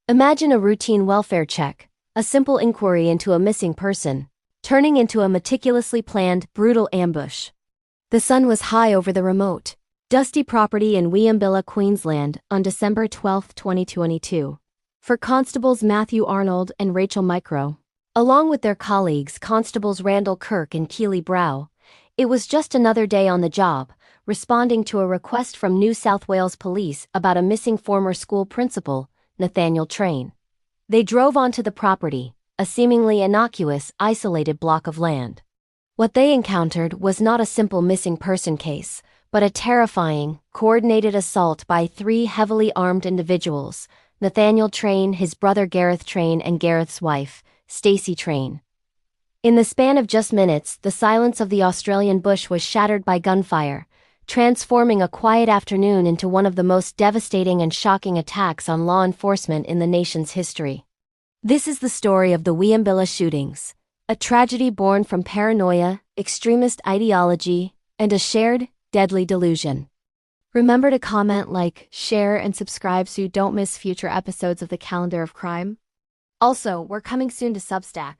Imagine a routine welfare check, a simple inquiry into a missing person, turning into a meticulously planned, brutal ambush. The sun was high over the remote, dusty property in Wieambilla, Queensland, on December 12, 2022. For Constables Matthew Arnold and Rachel Micro, along with their colleagues Constables Randall Kirk and Keely Brow, it was just another day on the job, responding to a request from New South Wales Police about a missing former school principal, Nathaniel Train. They drove onto the property, a seemingly innocuous, isolated block of land. What they encountered was not a simple missing person case, but a terrifying, coordinated assault by three heavily armed individuals: Nathaniel Train, his brother Gareth Train, and Gareth's wife, Stacey Train. In the span of just minutes, the silence of the Australian bush was shattered by gunfire, transforming a quiet afternoon into one of the most devastating and shocking attacks on law enforcement in the nation's history. This is the story of the Wieambilla Shootings, a tragedy born from paranoia, extremist ideology, and a shared, deadly delusion. Remember to comment, like, share, and subscribe so you don't miss future episodes of the Calendar of Crime. Also, we're coming soon to Substack.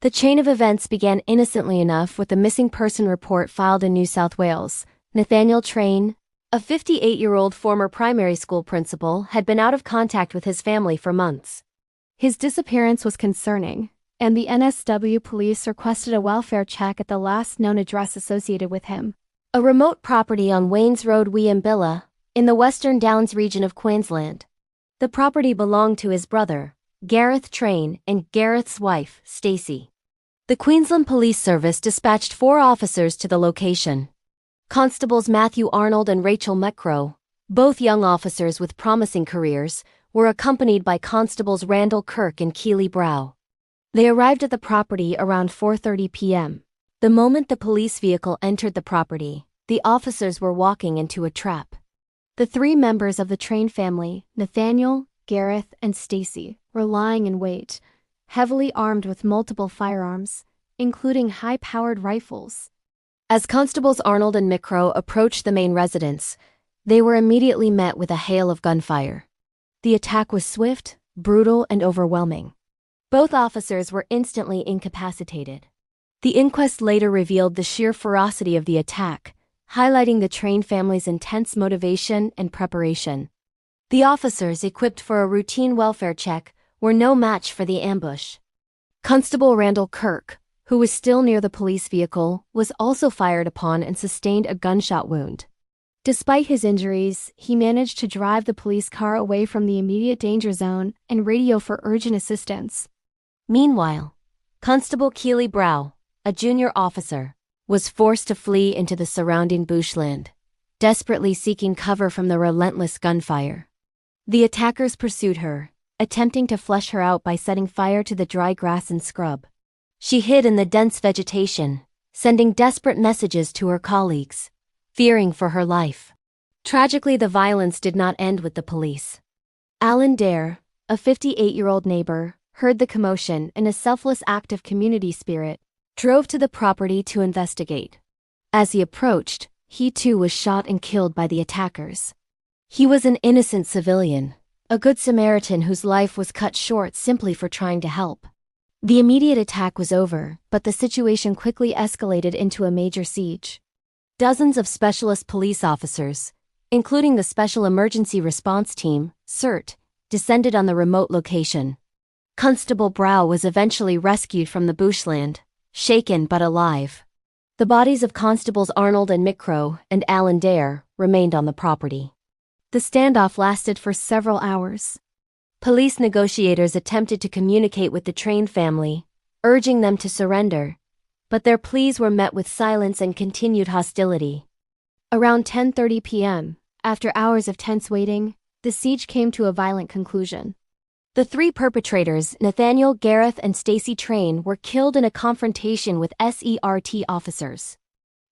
The chain of events began innocently enough with a missing person report filed in New South Wales. Nathaniel Train, a 58-year-old former primary school principal, had been out of contact with his family for months. His disappearance was concerning, and the NSW police requested a welfare check at the last known address associated with him, a remote property on Waynes Road, Wieambilla, in the Western Downs region of Queensland. The property belonged to his brother, Gareth Train, and Gareth's wife, Stacey. The Queensland Police Service dispatched 4 officers to the location. Constables Matthew Arnold and Rachel Micro, both young officers with promising careers, were accompanied by Constables Randall Kirk and Keely Brow. They arrived at the property around 4:30 p.m. The moment the police vehicle entered the property, the officers were walking into a trap. The 3 members of the Train family, Nathaniel, Gareth, and Stacey, were lying in wait, heavily armed with multiple firearms, including high-powered rifles. As Constables Arnold and Micro approached the main residence, they were immediately met with a hail of gunfire. The attack was swift, brutal, and overwhelming. Both officers were instantly incapacitated. The inquest later revealed the sheer ferocity of the attack, highlighting the Train family's intense motivation and preparation. The officers, equipped for a routine welfare check, were no match for the ambush. Constable Randall Kirk, who was still near the police vehicle, was also fired upon and sustained a gunshot wound. Despite his injuries, he managed to drive the police car away from the immediate danger zone and radio for urgent assistance. Meanwhile, Constable Keely Brow, a junior officer, was forced to flee into the surrounding bushland, desperately seeking cover from the relentless gunfire. The attackers pursued her, attempting to flush her out by setting fire to the dry grass and scrub. She hid in the dense vegetation, sending desperate messages to her colleagues, fearing for her life. Tragically, the violence did not end with the police. Alan Dare, a 58-year-old neighbor, heard the commotion and, a selfless act of community spirit, drove to the property to investigate. As he approached, he too was shot and killed by the attackers. He was an innocent civilian, a good Samaritan whose life was cut short simply for trying to help. The immediate attack was over, but the situation quickly escalated into a major siege. Dozens of specialist police officers, including the Special Emergency Response Team, SIRT, descended on the remote location. Constable Brow was eventually rescued from the bushland, shaken but alive. The bodies of Constables Arnold and Micro and Alan Dare remained on the property. The standoff lasted for several hours. Police negotiators attempted to communicate with the Train family, urging them to surrender, but their pleas were met with silence and continued hostility. Around 10:30 p.m., after hours of tense waiting, the siege came to a violent conclusion. The 3 perpetrators, Nathaniel, Gareth, and Stacey Train, were killed in a confrontation with SERT officers.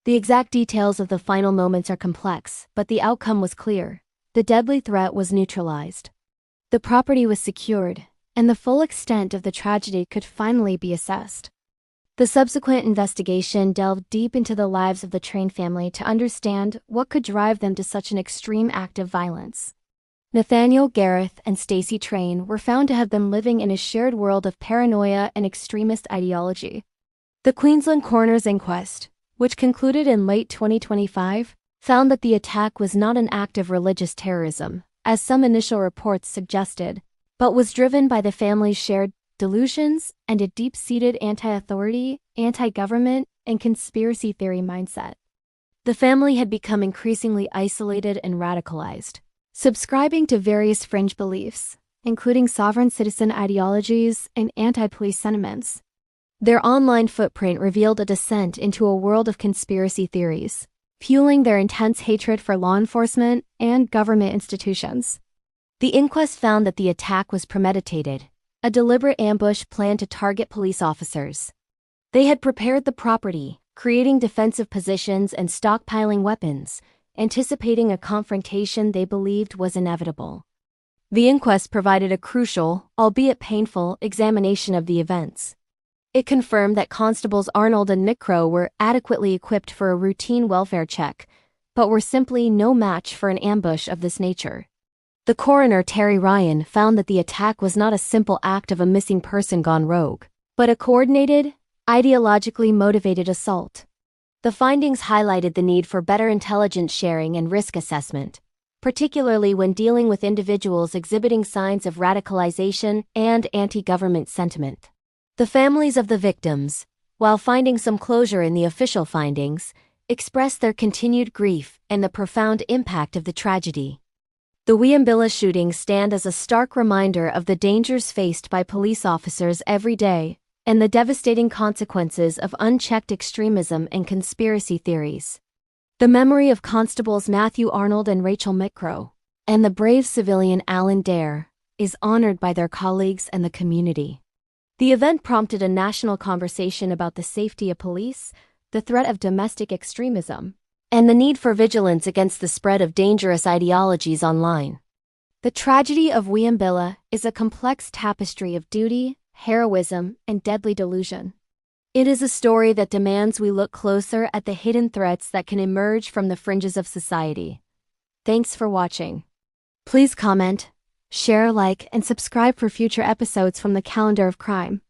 The exact details of the final moments are complex, but the outcome was clear. The deadly threat was neutralized. The property was secured, and the full extent of the tragedy could finally be assessed. The subsequent investigation delved deep into the lives of the Train family to understand what could drive them to such an extreme act of violence. Nathaniel Gareth and Stacey Train were found to have been living in a shared world of paranoia and extremist ideology. The Queensland Coroner's Inquest, which concluded in late 2025, found that the attack was not an act of religious terrorism, as some initial reports suggested, but was driven by the family's shared delusions and a deep-seated anti-authority, anti-government, and conspiracy theory mindset. The family had become increasingly isolated and radicalized, subscribing to various fringe beliefs, including sovereign citizen ideologies and anti-police sentiments. Their online footprint revealed a descent into a world of conspiracy theories, fueling their intense hatred for law enforcement and government institutions. The inquest found that the attack was premeditated, a deliberate ambush planned to target police officers. They had prepared the property, creating defensive positions and stockpiling weapons, anticipating a confrontation they believed was inevitable. The inquest provided a crucial, albeit painful, examination of the events. It confirmed that Constables Arnold and Micro were adequately equipped for a routine welfare check, but were simply no match for an ambush of this nature. The coroner, Terry Ryan, found that the attack was not a simple act of a missing person gone rogue, but a coordinated, ideologically motivated assault. The findings highlighted the need for better intelligence sharing and risk assessment, particularly when dealing with individuals exhibiting signs of radicalization and anti-government sentiment. The families of the victims, while finding some closure in the official findings, expressed their continued grief and the profound impact of the tragedy. The Wieambilla shootings stand as a stark reminder of the dangers faced by police officers every day and the devastating consequences of unchecked extremism and conspiracy theories. The memory of Constables Matthew Arnold and Rachel Micro, and the brave civilian Alan Dare, is honored by their colleagues and the community. The event prompted a national conversation about the safety of police, the threat of domestic extremism, and the need for vigilance against the spread of dangerous ideologies online. The tragedy of Wieambilla is a complex tapestry of duty, heroism, and deadly delusion. It is a story that demands we look closer at the hidden threats that can emerge from the fringes of society. Thanks for watching. Please comment, share, like, and subscribe for future episodes from the Calendar of Crime.